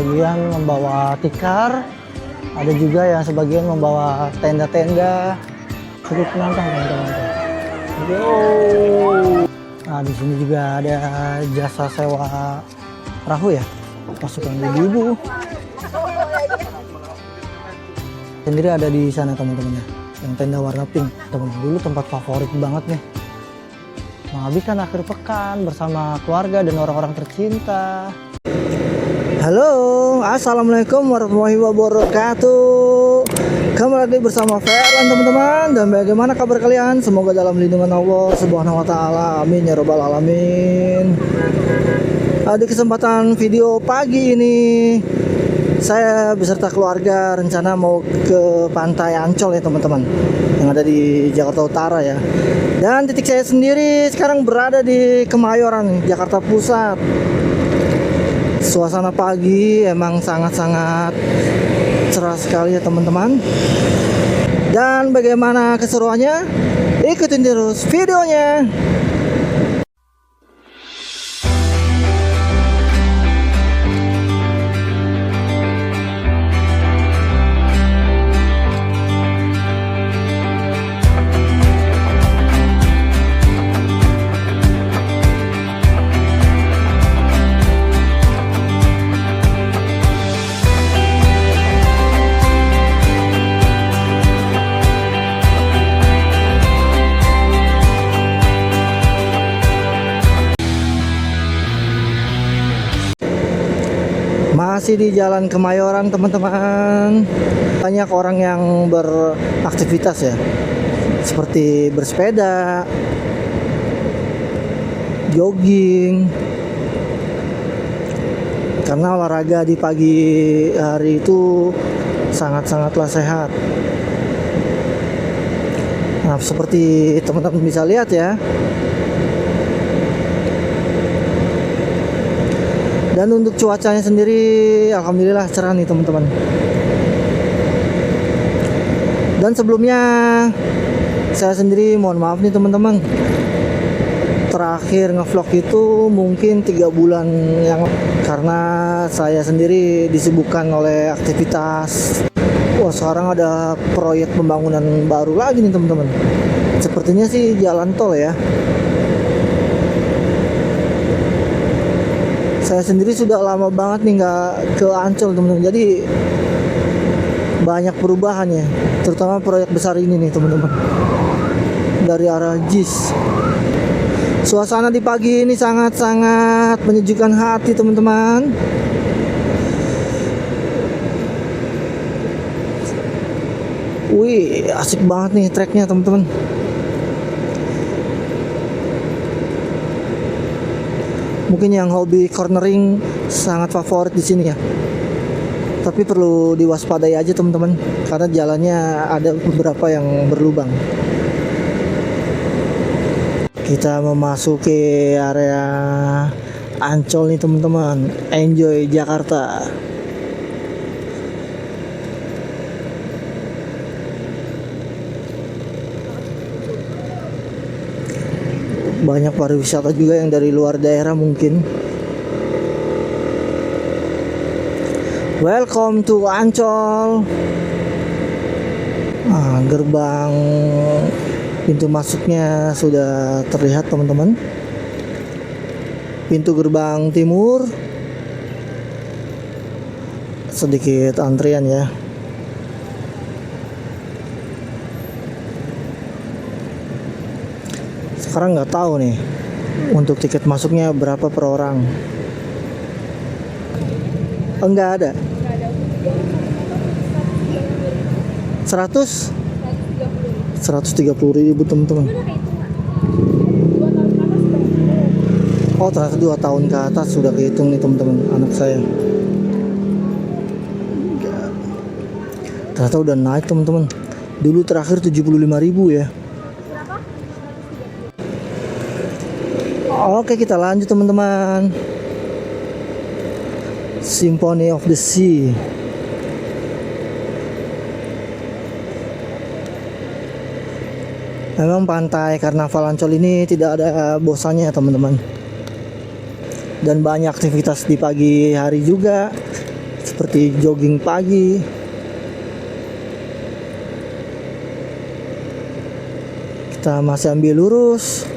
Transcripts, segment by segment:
sebagian membawa tikar, ada juga yang sebagian membawa tenda-tenda. Cukup menantang teman-teman. Yo. Nah, di sini juga ada jasa sewa perahu ya, pasukan ibu-ibu. Sendiri ada di sana teman-teman ya, yang tenda warna pink. Teman dulu tempat favorit banget nih. Menghabiskan akhir pekan bersama keluarga dan orang-orang tercinta. Halo, assalamualaikum warahmatullahi wabarakatuh. Kembali lagi bersama Ferlan teman-teman. Dan bagaimana kabar kalian? Semoga dalam lindungan Allah Subhanahu wa taala. Amin ya rabbal alamin. Di kesempatan video pagi ini, saya beserta keluarga rencana mau ke Pantai Ancol ya teman-teman, yang ada di Jakarta Utara ya. Dan titik saya sendiri sekarang berada di Kemayoran, Jakarta Pusat. Suasana pagi emang sangat-sangat cerah sekali ya teman-teman. Dan bagaimana keseruannya? Ikutin terus videonya. Masih di Jalan Kemayoran teman-teman. Banyak orang yang beraktivitas ya, seperti bersepeda, jogging. Karena olahraga di pagi hari itu sangat-sangatlah sehat. Nah, seperti teman-teman bisa lihat ya. Dan untuk cuacanya sendiri alhamdulillah cerah nih teman-teman. Dan sebelumnya saya sendiri mohon maaf nih teman-teman, terakhir ngevlog itu mungkin 3 bulan yang, karena saya sendiri disibukkan oleh aktivitas. Wah, sekarang ada proyek pembangunan baru lagi nih teman-teman. Sepertinya sih jalan tol ya. Saya sendiri sudah lama banget nih nggak ke Ancol teman-teman. Jadi banyak perubahan ya, terutama proyek besar ini nih teman-teman, dari arah JIS. Suasana di pagi ini sangat-sangat menyejukkan hati teman-teman. Wih, asik banget nih treknya teman-teman. Mungkin yang hobi cornering sangat favorit di sini ya. Tapi perlu diwaspadai aja teman-teman, karena jalannya ada beberapa yang berlubang. Kita memasuki area Ancol nih teman-teman. Enjoy Jakarta. Banyak pariwisata juga yang dari luar daerah mungkin. Welcome to Ancol. Nah, gerbang pintu masuknya sudah terlihat teman-teman. Pintu gerbang timur sedikit antrian ya. Sekarang nggak tahu nih untuk tiket masuknya berapa per orang. Enggak ada. 130.000 teman-teman. Oh, ternyata 2 tahun ke atas sudah kehitung nih teman-teman, anak saya. Ternyata udah naik teman-teman. Dulu terakhir 75.000 ya. Oke, kita lanjut teman-teman. Symphony of the Sea. Memang pantai Karnaval Ancol ini tidak ada bosannya teman-teman. Dan banyak aktivitas di pagi hari juga. seperti jogging pagi. Kita masih ambil lurus.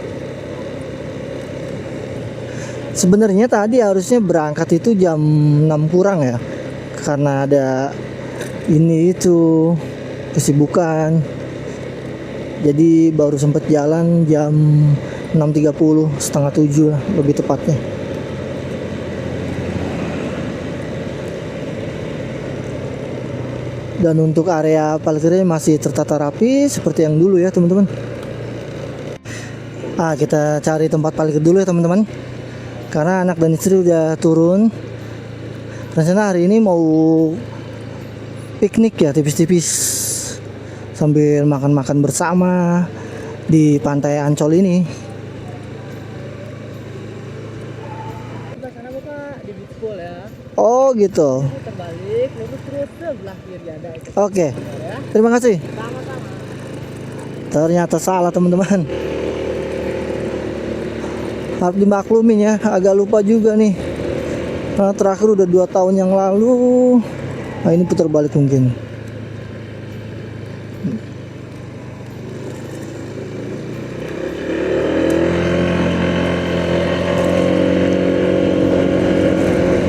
Sebenarnya tadi harusnya berangkat itu jam 6 kurang ya, karena ada ini itu kesibukan. Jadi baru sempat jalan jam 6.30, setengah 7 lah lebih tepatnya. Dan untuk area parkirnya masih tertata rapi seperti yang dulu ya teman-teman. Kita cari tempat parkir dulu ya teman-teman, karena anak dan istri udah turun. Rencana hari ini mau piknik ya, tipis-tipis sambil makan-makan bersama di pantai Ancol ini. Sebelah sana Bapak, di beach pool ya. Oh gitu. Terbalik, lurus terus sebelah kiri ada itu. Oke. Ya. Terima kasih. Sama-sama. Ternyata salah teman-teman. Harus dimaklumin ya, agak lupa juga nih. Karena terakhir udah 2 tahun yang lalu. Nah ini putar balik mungkin.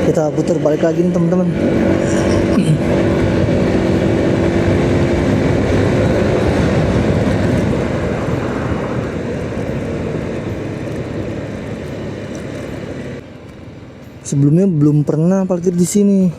Kita putar balik lagi nih teman-teman. Sebelumnya belum pernah parkir di sini.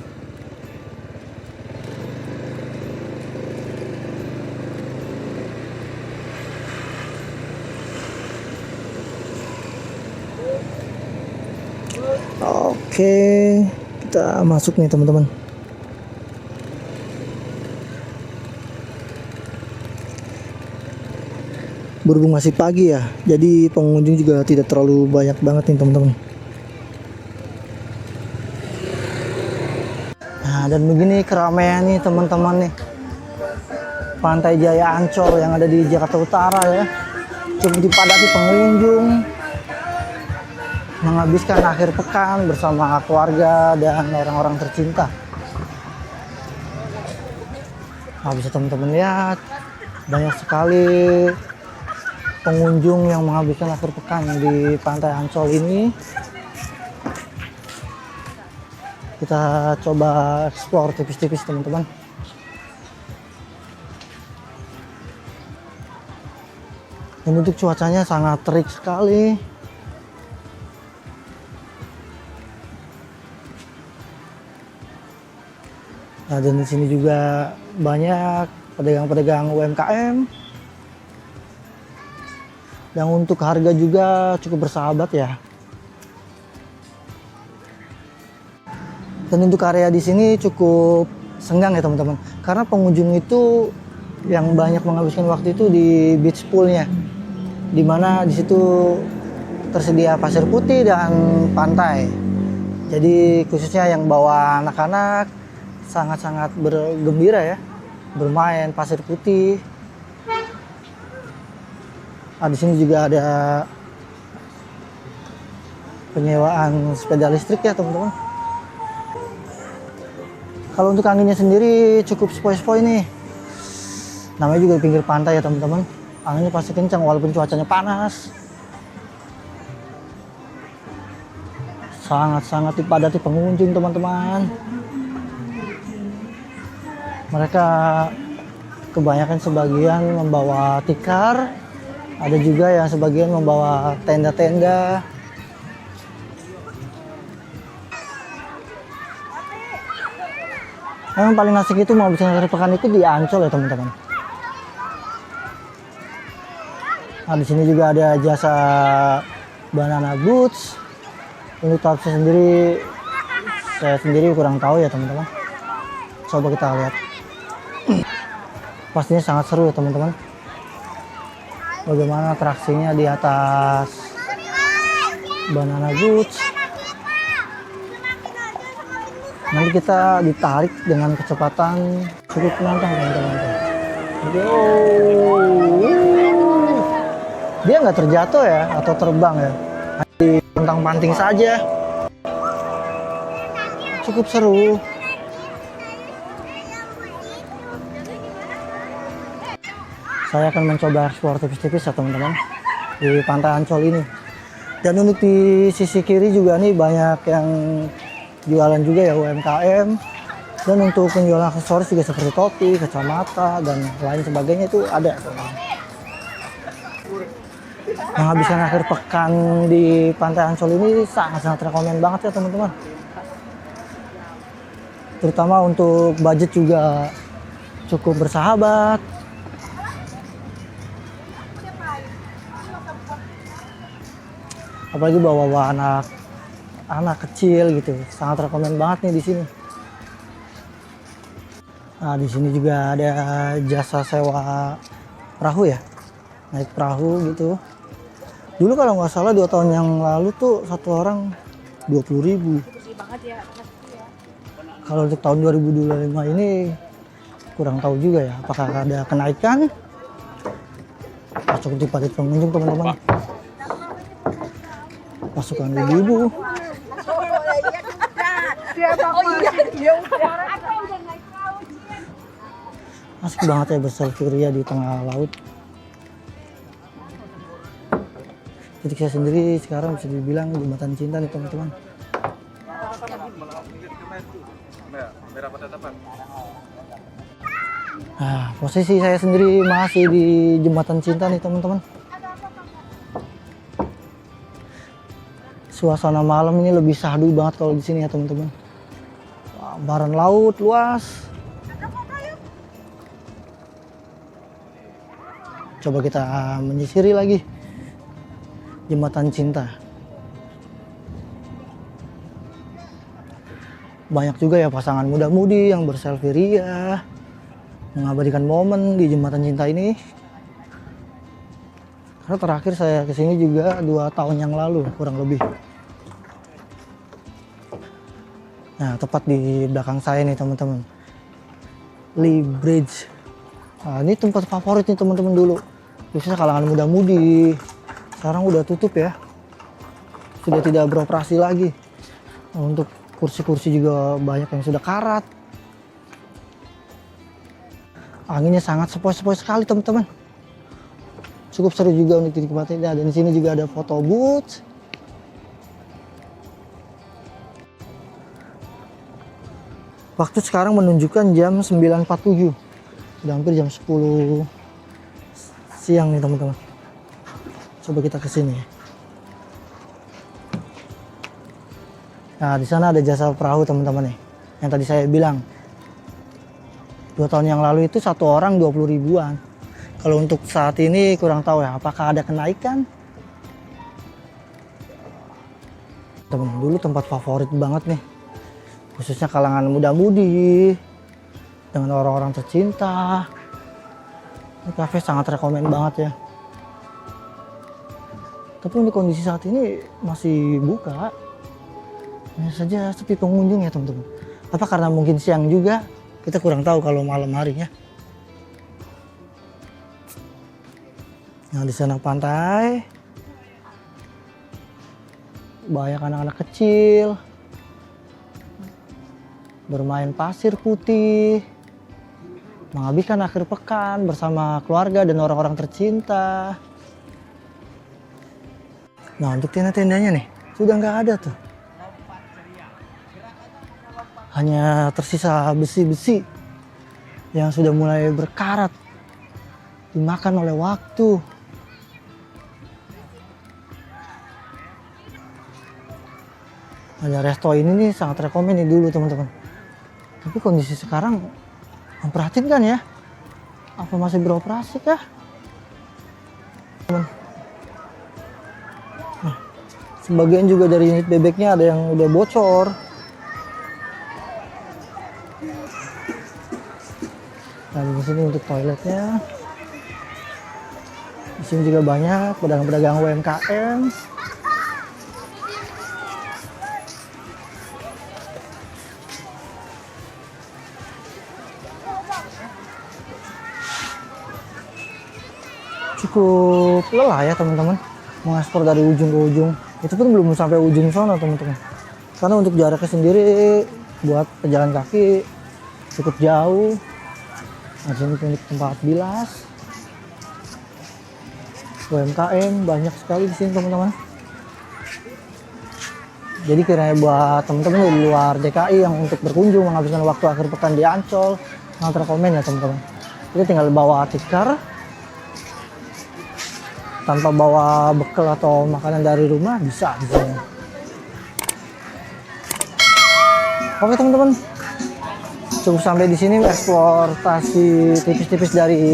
Oke, kita masuk nih teman-teman. Berhubung masih pagi ya, jadi pengunjung juga tidak terlalu banyak banget nih teman-teman. Nah, dan begini keramaian nih teman-teman nih. Pantai Jaya Ancol yang ada di Jakarta Utara ya. Cukup dipadati pengunjung. Menghabiskan akhir pekan bersama keluarga dan orang-orang tercinta. Nah, bisa teman-teman lihat banyak sekali pengunjung yang menghabiskan akhir pekan di Pantai Ancol ini. Kita coba explore tipis-tipis teman-teman. Dan untuk cuacanya sangat terik sekali. Nah, dan di sini juga banyak pedagang-pedagang UMKM. Dan untuk harga juga cukup bersahabat ya. Dan untuk area di sini cukup senggang ya teman-teman. Karena pengunjung itu yang banyak menghabiskan waktu itu di beach poolnya, dimana di situ tersedia pasir putih dan pantai. Jadi khususnya yang bawa anak-anak sangat-sangat bergembira ya, bermain pasir putih. Di sini juga ada penyewaan sepeda listrik ya teman-teman. Kalau untuk anginnya sendiri cukup sepoi-sepoi nih. Namanya juga di pinggir pantai ya teman-teman. Anginnya pasti kencang walaupun cuacanya panas. Sangat-sangat dipadati pengunjung teman-teman. Mereka kebanyakan sebagian membawa tikar. Ada juga yang sebagian membawa tenda-tenda. Yang paling asik itu mau bisa akhir pekan itu di Ancol ya teman-teman. Nah, di sini juga ada jasa banana boots. Untuk tarifnya sendiri, saya sendiri kurang tahu ya teman-teman. Coba kita lihat. Pastinya sangat seru ya teman-teman. Bagaimana atraksinya di atas banana boots. Nanti kita ditarik dengan kecepatan cukup menantang teman-teman. Dia nggak terjatuh ya atau terbang ya, hanya tentang panting saja. Cukup seru. saya akan mencoba ekspor tipis-tipis ya teman-teman di Pantai Ancol ini. Dan untuk di sisi kiri juga nih banyak yang jualan juga ya, UMKM. Dan untuk penjualan aksesoris juga seperti topi, kacamata, dan lain sebagainya itu ada teman-teman. Menghabiskan akhir pekan di Pantai Ancol ini sangat-sangat rekomen banget ya teman-teman. Terutama untuk budget juga cukup bersahabat. Apalagi bawa anak kecil gitu, sangat rekomen banget nih di sini. Nah, di sini juga ada jasa sewa perahu ya, naik perahu gitu. Dulu kalau nggak salah 2 tahun yang lalu tuh satu orang 20.000. Kalau untuk tahun 2025 ini kurang tahu juga ya, apakah ada kenaikan? Cukup dipadati pengunjung teman-teman. Pasukan ibu-ibu. Asik banget ya berselfie ria di tengah laut. Jadi saya sendiri sekarang bisa dibilang jembatan cinta nih teman-teman. Nah, posisi saya sendiri masih di jembatan cinta nih teman-teman. Suasana malam ini lebih syahdu banget kalau di sini ya teman-teman. Hamparan laut luas. Coba kita menyisiri lagi jembatan cinta. Banyak juga ya pasangan muda-mudi yang berselfie ria, mengabadikan momen di jembatan cinta ini. Karena terakhir saya kesini juga 2 tahun yang lalu kurang lebih. Nah, tepat di belakang saya nih teman-teman, Lee Bridge. Nah, ini tempat favorit nih teman-teman dulu, khususnya kalangan muda-mudi. Sekarang udah tutup ya, sudah tidak beroperasi lagi. Nah, untuk kursi-kursi juga banyak yang sudah karat. Anginnya sangat sepoi-sepoi sekali teman-teman. Cukup seru juga untuk dinikmati. Dan di sini juga ada photo booth. Waktu sekarang menunjukkan jam 9.47. Sudah hampir jam 10 siang nih teman-teman. Coba kita ke sini. Nah, di sana ada jasa perahu teman-teman nih. Yang tadi saya bilang 2 tahun yang lalu itu satu orang 20.000-an. Kalau untuk saat ini kurang tahu ya, apakah ada kenaikan? Teman, dulu tempat favorit banget nih. Khususnya kalangan muda-mudi dengan orang-orang tercinta. Ini cafe sangat rekomen banget ya. Tapi untuk kondisi saat ini masih buka. Hanya saja sepi pengunjung ya teman-teman. Apa karena mungkin siang juga? Kita kurang tahu kalau malam hari ya. Nah, di sana pantai. Banyak anak-anak kecil bermain pasir putih, menghabiskan akhir pekan bersama keluarga dan orang-orang tercinta. Nah, untuk tenda-tendanya nih sudah nggak ada tuh. Hanya tersisa besi-besi yang sudah mulai berkarat, dimakan oleh waktu. Hanya resto ini nih sangat rekomen nih dulu teman-teman. Tapi kondisi sekarang memprihatinkan ya. Apa masih beroperasi kah? Teman. Nah, sebagian juga dari unit bebeknya ada yang udah bocor. Nah, di sini untuk toiletnya. Di sini juga banyak pedagang-pedagang UMKM. Cukup lelah ya teman-teman mengekspor dari ujung ke ujung. Itu pun belum sampai ujung sana teman-teman. Karena untuk jaraknya sendiri buat pejalan kaki cukup jauh. Nah, sini untuk tempat bilas. UMKM banyak sekali di sini teman-teman. Jadi kiranya buat teman-teman di luar DKI yang untuk berkunjung menghabiskan waktu akhir pekan di Ancol, sangat rekomen ya teman-teman. Kita tinggal bawa tikar, tanpa bawa bekal atau makanan dari rumah bisa di sini. Oke teman-teman, cukup sampai di sini eksploitasi tipis-tipis dari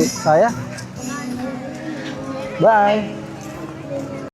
saya. Bye.